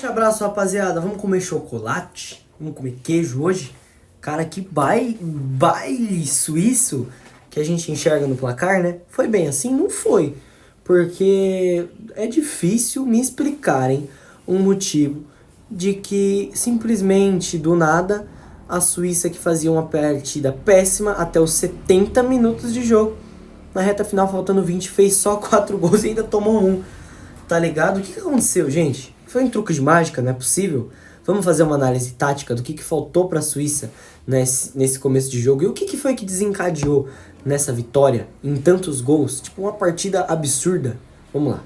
Forte abraço, rapaziada. Vamos comer chocolate? Vamos comer queijo hoje? Cara, que baile suíço que a gente enxerga no placar, né? Foi bem assim? Não foi. Porque é difícil me explicarem um motivo de que simplesmente do nada a Suíça, que fazia uma partida péssima até os 70 minutos de jogo, na reta final, faltando 20, fez só 4 gols e ainda tomou um. Tá ligado? O que aconteceu, gente? Foi um truque de mágica? Não é possível? Vamos fazer uma análise tática do que faltou pra Suíça nesse começo de jogo. E o que foi que desencadeou nessa vitória em tantos gols? Tipo, uma partida absurda. Vamos lá.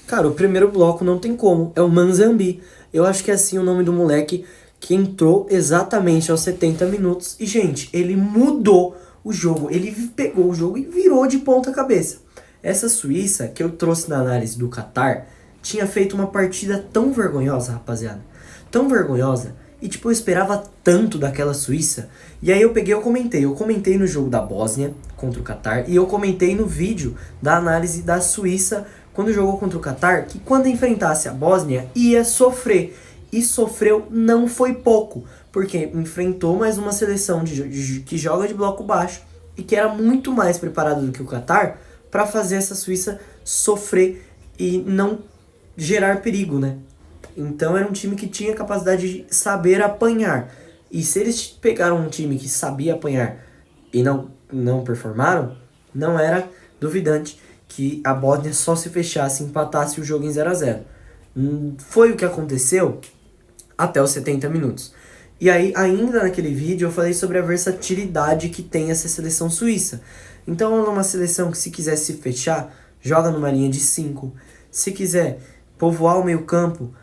Cara, o primeiro bloco não tem como. É o Manzambi. Eu acho que é assim o nome do moleque que entrou exatamente aos 70 minutos. E, gente, ele mudou o jogo. Ele pegou o jogo e virou de ponta cabeça. Essa Suíça, que eu trouxe na análise do Qatar, tinha feito uma partida tão vergonhosa, rapaziada. Tão vergonhosa. E, tipo, eu esperava tanto daquela Suíça. E aí eu peguei e eu comentei no jogo da Bósnia contra o Qatar. E eu comentei no vídeo da análise da Suíça quando jogou contra o Qatar, que quando enfrentasse a Bósnia, ia sofrer. E sofreu não foi pouco. Porque enfrentou mais uma seleção que joga de bloco baixo e que era muito mais preparada do que o Qatar para fazer essa Suíça sofrer e não gerar perigo, né? Então era um time que tinha capacidade de saber apanhar. E se eles pegaram um time que sabia apanhar e não performaram, não era duvidante que a Bósnia só se fechasse e empatasse o jogo em 0-0. Foi o que aconteceu até os 70 minutos. E aí, ainda naquele vídeo, eu falei sobre a versatilidade que tem essa seleção suíça. Então ela é uma seleção que, se quiser se fechar, joga numa linha de 5. Se quiser povoar o meio campo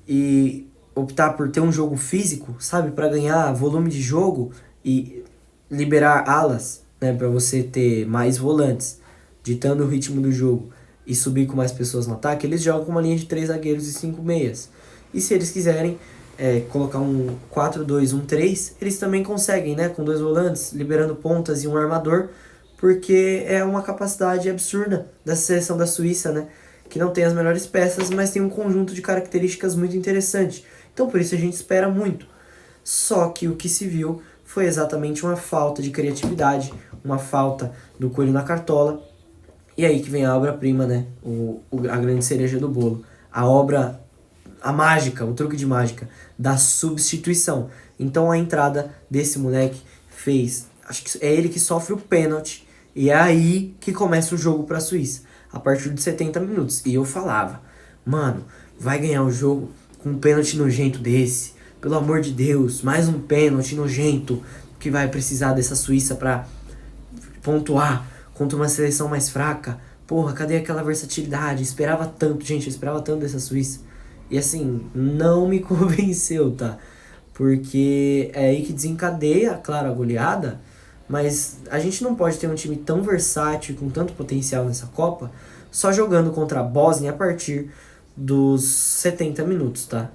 e optar por ter um jogo físico, sabe, para ganhar volume de jogo e liberar alas, né, para você ter mais volantes, ditando o ritmo do jogo e subir com mais pessoas no ataque, eles jogam com uma linha de 3 zagueiros e 5 meias. E se eles quiserem colocar um 4-2-1-3, eles também conseguem, né, com 2 volantes, liberando pontas e um armador, porque é uma capacidade absurda da seleção da Suíça, né, que não tem as melhores peças, mas tem um conjunto de características muito interessante. Então por isso a gente espera muito. Só que o que se viu foi exatamente uma falta de criatividade, uma falta do coelho na cartola. E aí que vem a obra-prima, né, a grande cereja do bolo. A mágica, o truque de mágica da substituição. Então a entrada desse moleque fez, acho que é ele que sofre o pênalti, e é aí que começa o jogo para a Suíça, a partir de 70 minutos. E eu falava, mano, vai ganhar o jogo com um pênalti nojento desse, pelo amor de Deus, mais um pênalti nojento que vai precisar dessa Suíça para pontuar contra uma seleção mais fraca. Porra, cadê aquela versatilidade? Esperava tanto, gente, eu esperava tanto dessa Suíça. E assim, não me convenceu, tá? Porque é aí que desencadeia, claro, a goleada, mas a gente não pode ter um time tão versátil e com tanto potencial nessa Copa só jogando contra a Bósnia a partir dos 70 minutos, tá?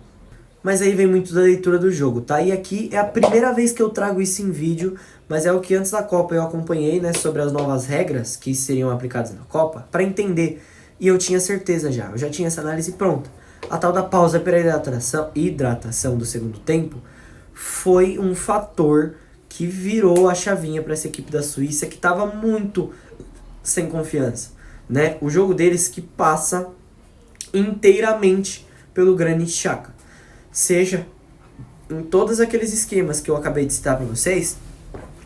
Mas aí vem muito da leitura do jogo, tá? E aqui é a primeira vez que eu trago isso em vídeo, mas é o que antes da Copa eu acompanhei, né, sobre as novas regras que seriam aplicadas na Copa, para entender. E eu tinha certeza já, eu já tinha essa análise pronta. A tal da pausa para hidratação do segundo tempo foi um fator que virou a chavinha para essa equipe da Suíça, que estava muito sem confiança, né? O jogo deles que passa inteiramente pelo Granit Xhaka. Seja em todos aqueles esquemas que eu acabei de citar para vocês,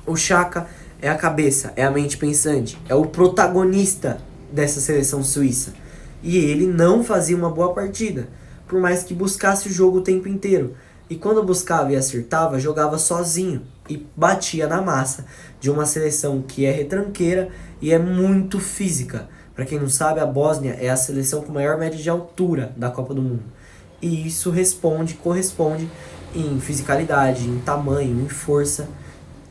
o Xhaka é a cabeça, é a mente pensante, é o protagonista dessa seleção suíça. E ele não fazia uma boa partida, por mais que buscasse o jogo o tempo inteiro. E quando buscava e acertava, jogava sozinho e batia na massa de uma seleção que é retranqueira e é muito física. Para quem não sabe, a Bósnia é a seleção com maior média de altura da Copa do Mundo. E isso corresponde em fisicalidade, em tamanho, em força.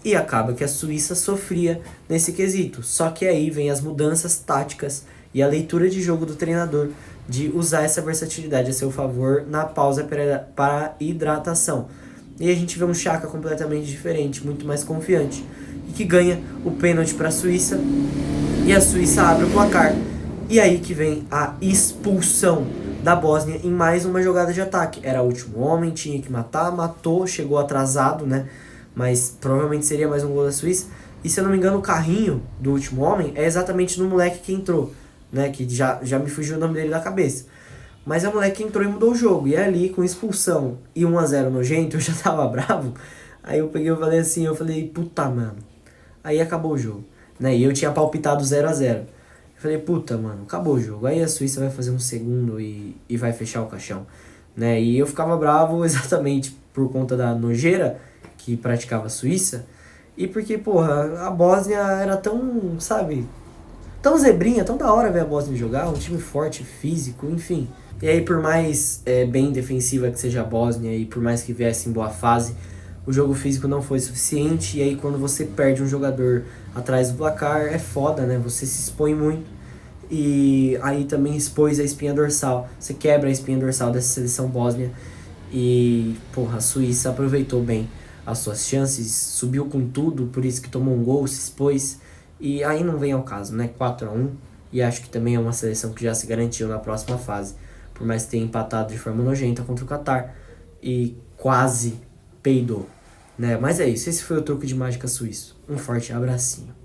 E acaba que a Suíça sofria nesse quesito. Só que aí vem as mudanças táticas e a leitura de jogo do treinador de usar essa versatilidade a seu favor na pausa para hidratação. E a gente vê um Xhaka completamente diferente, muito mais confiante, e que ganha o pênalti para a Suíça, e a Suíça abre o placar. E aí que vem a expulsão da Bósnia em mais uma jogada de ataque. Era o último homem, tinha que matar, matou, chegou atrasado, né? Mas provavelmente seria mais um gol da Suíça. E se eu não me engano, o carrinho do último homem é exatamente no moleque que entrou, né? Que já me fugiu o nome dele da cabeça. Mas é o moleque que entrou e mudou o jogo. E ali, com expulsão e 1-0 nojento, eu já tava bravo. Aí eu peguei e falei assim, eu falei, puta, mano. Aí acabou o jogo, né? E eu tinha palpitado 0-0. Eu falei, puta, mano, acabou o jogo. Aí a Suíça vai fazer um segundo e vai fechar o caixão, né? E eu ficava bravo exatamente por conta da nojeira que praticava a Suíça. E porque, porra, a Bósnia era tão, sabe, tão zebrinha, tão da hora ver a Bósnia jogar, um time forte, físico, enfim. E aí, por mais bem defensiva que seja a Bósnia e por mais que viesse em boa fase, o jogo físico não foi suficiente. E aí, quando você perde um jogador atrás do placar, é foda, né? Você se expõe muito. E aí também expôs a espinha dorsal. Você quebra a espinha dorsal dessa seleção bósnia. E, porra, a Suíça aproveitou bem as suas chances, subiu com tudo, por isso que tomou um gol, se expôs. E aí não vem ao caso, né? 4-1. E acho que também é uma seleção que já se garantiu na próxima fase. Por mais que tenha empatado de forma nojenta contra o Catar. E quase peidou, né? Mas é isso, esse foi o truque de mágica suíço. Um forte abracinho.